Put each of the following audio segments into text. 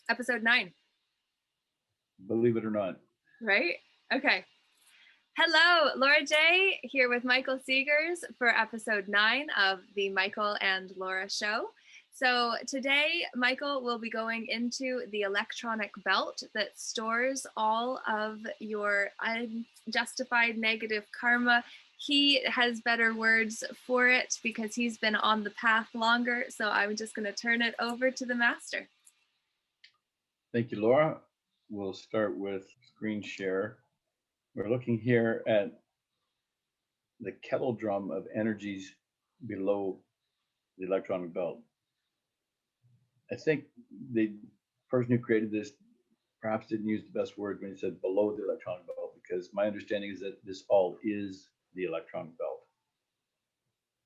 Episode 9. Believe it or not. Right? Okay. Hello, Laura J. here with Michael Seegers for episode 9 of the Michael and Laura Show. So today, Michael will be going into the electronic belt that stores all of your unjustified negative karma. He has better words for it because he's been on the path longer. So I'm just going to turn it over to the master. Thank you, Laura. We'll start with screen share. We're looking here at the kettle drum of energies below the electronic belt. I think the person who created this perhaps didn't use the best word when he said below the electronic belt, because my understanding is that this all is the electronic belt.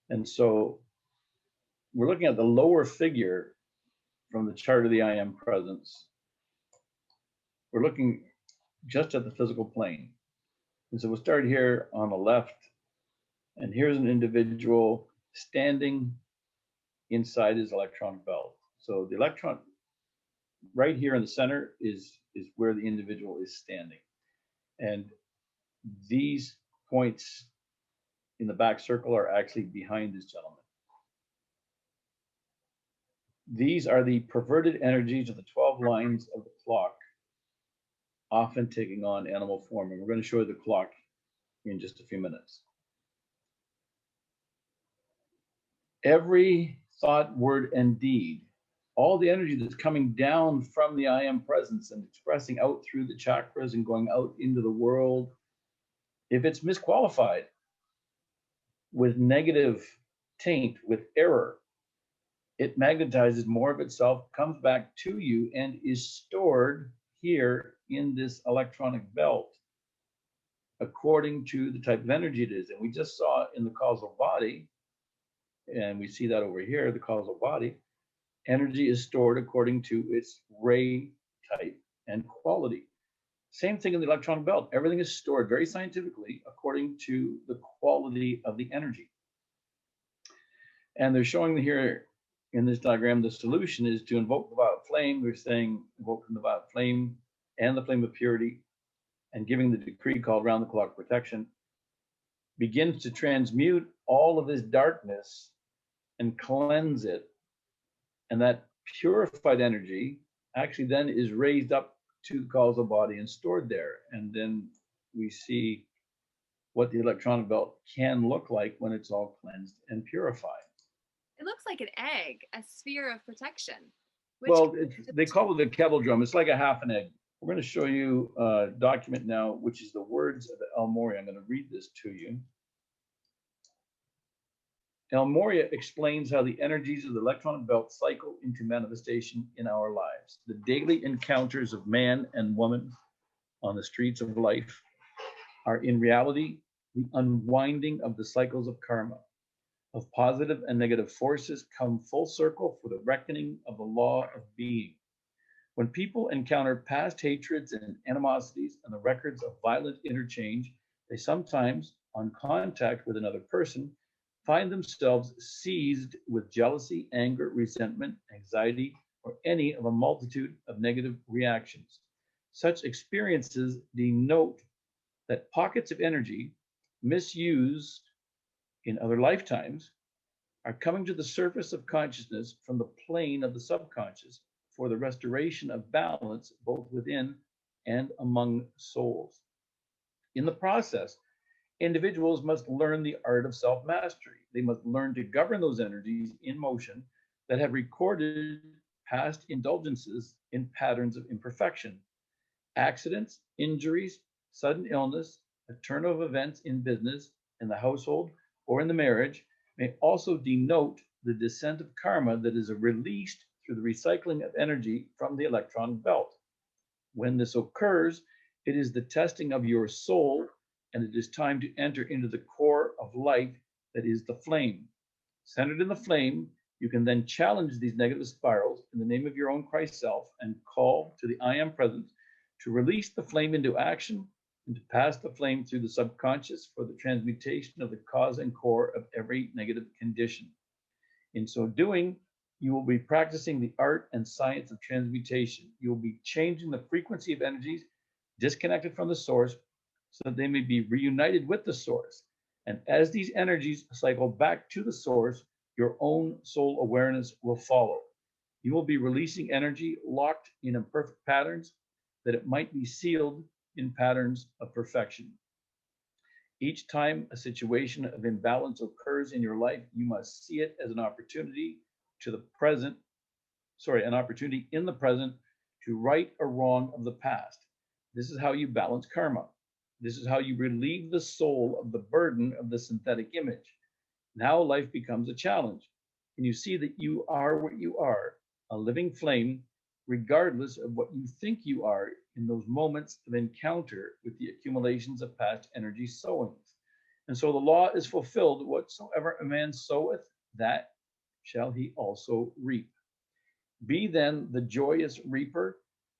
And so we're looking at the lower figure from the chart of the I Am presence. We're looking just at the physical plane. And so we'll start here on the left, and here's an individual standing inside his electronic belt. So the electron right here in the center is where the individual is standing. And these points in the back circle are actually behind this gentleman. These are the perverted energies of the 12 lines of the clock, often taking on animal form. And we're going to show you the clock in just a few minutes. Every thought, word, and deed, all the energy that's coming down from the I Am presence and expressing out through the chakras and going out into the world, if it's misqualified with negative taint, with error, it magnetizes more of itself, comes back to you, and is stored here in this electronic belt according to the type of energy it is. And we just saw in the causal body, and we see that over here, the causal body, energy is stored according to its ray type and quality. Same thing in the electronic belt. Everything is stored very scientifically according to the quality of the energy. And they're showing here in this diagram, the solution is to invoke the violet flame. We're saying invoking the violet flame and the flame of purity, and giving the decree called round the clock protection, begins to transmute all of this darkness and cleanse it. And that purified energy actually then is raised up to the causal body and stored there. And then we see what the electronic belt can look like when it's all cleansed and purified. It looks like an egg, a sphere of protection. Well, they call it a kettle drum. It's like a half an egg. We're going to show you a document now, which is the words of El Morya. I'm going to read this to you. El Morya explains how the energies of the electronic belt cycle into manifestation in our lives. The daily encounters of man and woman on the streets of life are in reality the unwinding of the cycles of karma, of positive and negative forces come full circle for the reckoning of the law of being. When people encounter past hatreds and animosities and the records of violent interchange, they sometimes, on contact with another person, find themselves seized with jealousy, anger, resentment, anxiety, or any of a multitude of negative reactions. Such experiences denote that pockets of energy misused in other lifetimes are coming to the surface of consciousness from the plane of the subconscious for the restoration of balance both within and among souls. In the process, individuals must learn the art of self-mastery. They must learn to govern those energies in motion that have recorded past indulgences in patterns of imperfection. Accidents, injuries, sudden illness, a turn of events in business, in the household, or in the marriage may also denote the descent of karma that is released through the recycling of energy from the electron belt. When this occurs, it is the testing of your soul, and it is time to enter into the core of light that is the flame. Centered in the flame, you can then challenge these negative spirals in the name of your own Christ self and call to the I Am presence to release the flame into action and to pass the flame through the subconscious for the transmutation of the cause and core of every negative condition. In so doing, You will be practicing the art and science of transmutation. You will be changing the frequency of energies disconnected from the source so that they may be reunited with the source. And as these energies cycle back to the source, your own soul awareness will follow. You will be releasing energy locked in imperfect patterns that it might be sealed in patterns of perfection. Each time a situation of imbalance occurs in your life, you must see it as an opportunity an opportunity in the present to right a wrong of the past. This is how you balance karma. This is how you relieve the soul of the burden of the synthetic image. Now life becomes a challenge, and you see that you are what you are, a living flame, regardless of what you think you are in those moments of encounter with the accumulations of past energy sowings. And so the law is fulfilled: whatsoever a man soweth, that shall he also reap. Be then the joyous reaper,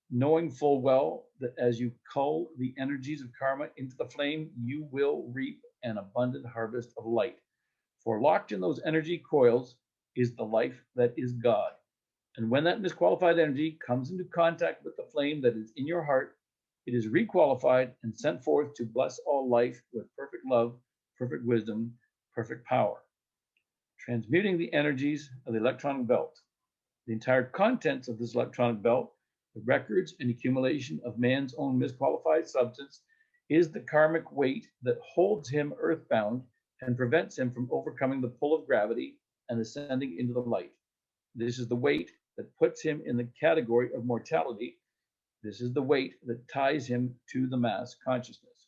knowing full well that as you cull the energies of karma into the flame, you will reap an abundant harvest of light. For locked in those energy coils is the life that is God. And when that misqualified energy comes into contact with the flame that is in your heart, it is requalified and sent forth to bless all life with perfect love, perfect wisdom, perfect power. Transmuting the energies of the electronic belt. The entire contents of this electronic belt, the records and accumulation of man's own misqualified substance, is the karmic weight that holds him earthbound and prevents him from overcoming the pull of gravity and ascending into the light. This is the weight that puts him in the category of mortality. This is the weight that ties him to the mass consciousness.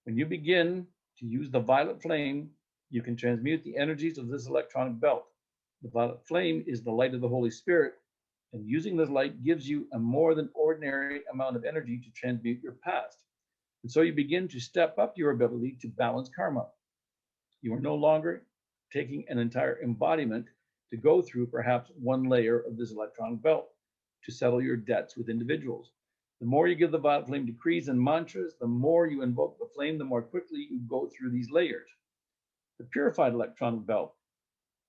When you begin to use the violet flame, you can transmute the energies of this electronic belt. The violet flame is the light of the Holy Spirit, and using this light gives you a more than ordinary amount of energy to transmute your past. And so you begin to step up your ability to balance karma. You are no longer taking an entire embodiment to go through perhaps one layer of this electronic belt to settle your debts with individuals. The more you give the violet flame decrees and mantras, the more you invoke the flame, the more quickly you go through these layers. The purified electronic belt,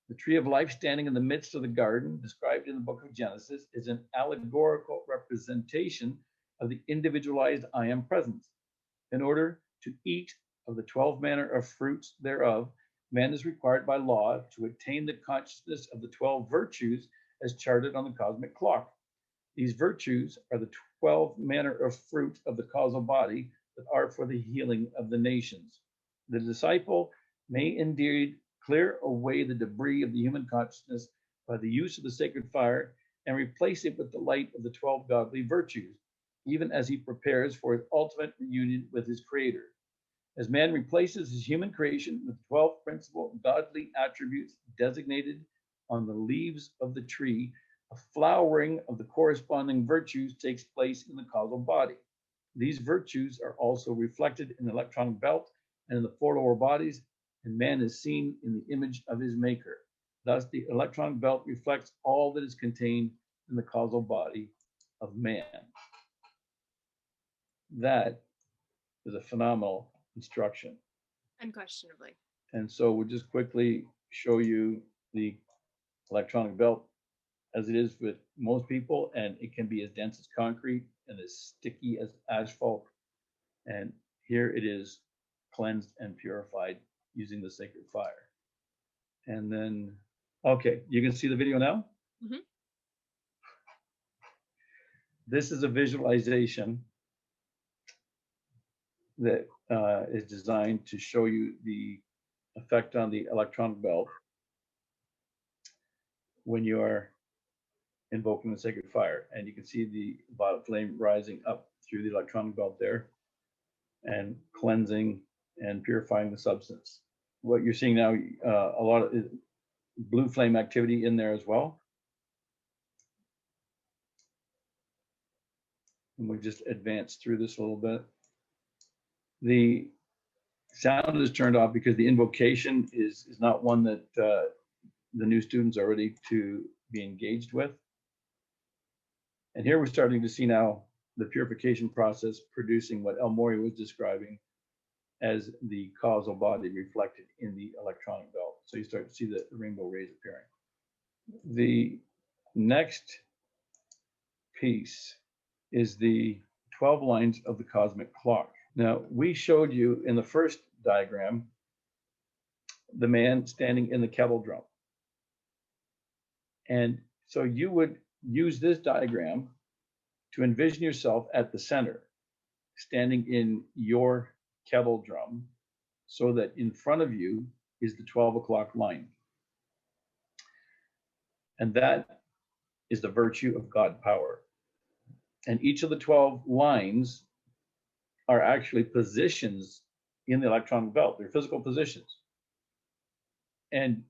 the tree of life standing in the midst of the garden, described in the book of Genesis, is an allegorical representation of the individualized I am presence. In order to eat of the 12 manner of fruits thereof, man is required by law to attain the consciousness of the 12 virtues as charted on the cosmic clock. These virtues are the 12 manner of fruit of the causal body that are for the healing of the nations. The disciple may indeed clear away the debris of the human consciousness by the use of the sacred fire and replace it with the light of the 12 godly virtues, even as he prepares for his ultimate reunion with his creator. As man replaces his human creation with 12 principal godly attributes designated on the leaves of the tree, a flowering of the corresponding virtues takes place in the causal body. These virtues are also reflected in the electronic belt and in the four lower bodies, and man is seen in the image of his maker. Thus, the electronic belt reflects all that is contained in the causal body of man. That is a phenomenal instruction. Unquestionably. And so we'll just quickly show you the electronic belt as it is with most people, and it can be as dense as concrete and as sticky as asphalt. And here it is cleansed and purified using the sacred fire. And then, okay, you can see the video now? Mm-hmm. This is a visualization that is designed to show you the effect on the electronic belt when you are invoking the sacred fire. And you can see the violet flame rising up through the electronic belt there and cleansing and purifying the substance. What you're seeing now, a lot of blue flame activity in there as well. And we just advance through this a little bit. The sound is turned off because the invocation is not one that the new students are ready to be engaged with. And here we're starting to see now the purification process producing what El Morya was describing as the causal body reflected in the electronic belt. So you start to see the rainbow rays appearing. The next piece is the 12 lines of the cosmic clock. Now, we showed you in the first diagram the man standing in the kettle drum. And so you would use this diagram to envision yourself at the center, standing in your kettle drum, so that in front of you is the 12 o'clock line. And that is the virtue of God power. And each of the 12 lines are actually positions in the electronic belt. They're physical positions. And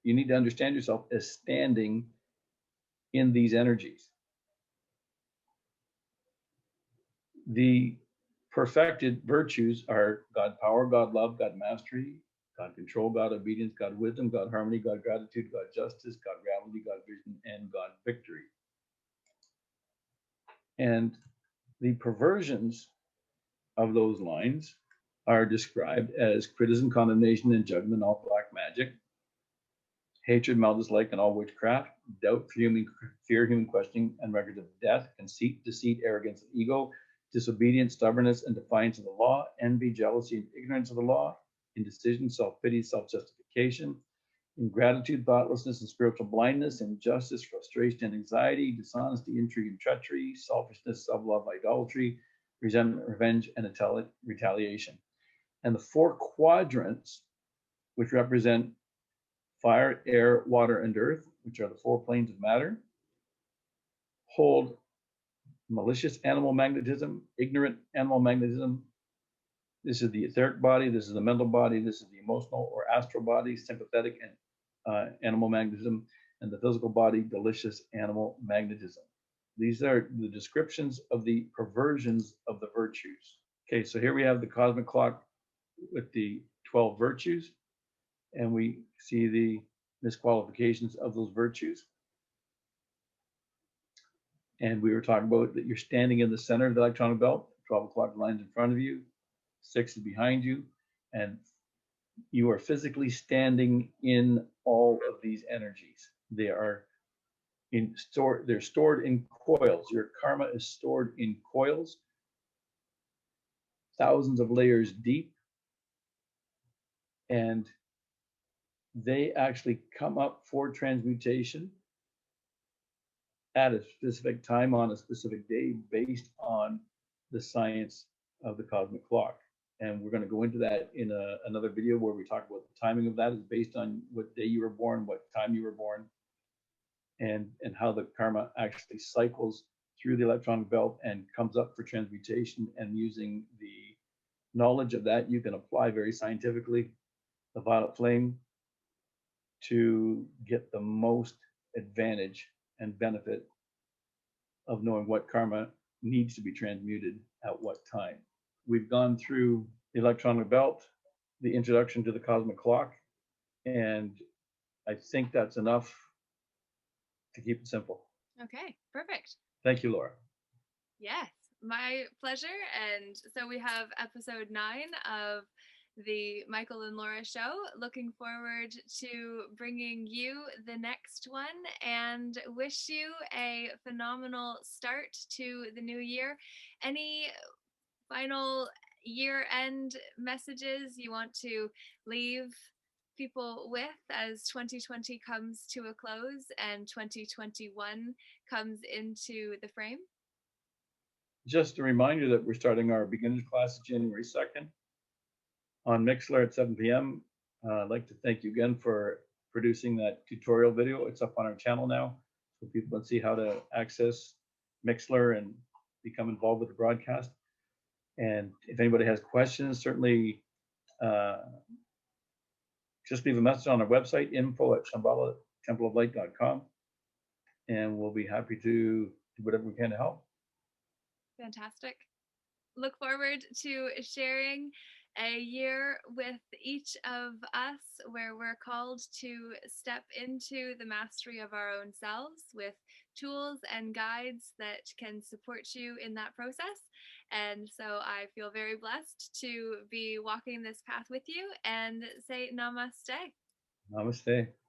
you need to understand yourself as standing in these energies. The perfected virtues are God power, God love, God mastery, God control, God obedience, God wisdom, God harmony, God gratitude, God justice, God reality, God vision, and God victory. And the perversions of those lines are described as criticism, condemnation, and judgment, all black magic, hatred, malice, dislike, and all witchcraft, doubt, fear, human questioning, and records of death, conceit, deceit, arrogance, and ego, disobedience, stubbornness, and defiance of the law, envy, jealousy, and ignorance of the law, indecision, self-pity, self-justification, ingratitude, thoughtlessness, and spiritual blindness, injustice, frustration, and anxiety, dishonesty, intrigue, and treachery, selfishness, self-love, idolatry, resentment, revenge, and retaliation. And the four quadrants, which represent fire, air, water, and earth, which are the four planes of matter, hold malicious animal magnetism, ignorant animal magnetism. This is the etheric body, this is the mental body, this is the emotional or astral body, sympathetic and animal magnetism, and the physical body, delicious animal magnetism. These are the descriptions of the perversions of the virtues. Okay, so here we have the cosmic clock with the 12 virtues, and we see the misqualifications of those virtues. And we were talking about that you're standing in the center of the electronic belt, 12 o'clock lines in front of you, 6 is behind you, and you are physically standing in all of these energies. They're stored in coils. Your karma is stored in coils, thousands of layers deep, and they actually come up for transmutation at a specific time on a specific day based on the science of the cosmic clock. And we're going to go into that in another video where we talk about the timing of that is based on what day you were born, what time you were born, and how the karma actually cycles through the electronic belt and comes up for transmutation. And using the knowledge of that, you can apply very scientifically the violet flame to get the most advantage and benefit of knowing what karma needs to be transmuted at what time. We've gone through the electronic belt, the introduction to the cosmic clock, and I think that's enough to keep it simple. Okay, perfect. Thank you, Laura. Yes, my pleasure. And so we have episode 9 of the Michael and Laura show. Looking forward to bringing you the next one and wish you a phenomenal start to the new year. Any final year end messages you want to leave people with as 2020 comes to a close and 2021 comes into the frame? Just a reminder that we're starting our beginners class January 2nd on Mixlr at 7 p.m. I'd like to thank you again for producing that tutorial video. It's up on our channel now, so people can see how to access Mixlr and become involved with the broadcast. And if anybody has questions, certainly just leave a message on our website, info@shambhala.templeoflight.com, and we'll be happy to do whatever we can to help. Fantastic. Look forward to sharing a year with each of us where we're called to step into the mastery of our own selves with tools and guides that can support you in that process. And so I feel very blessed to be walking this path with you and say namaste. Namaste.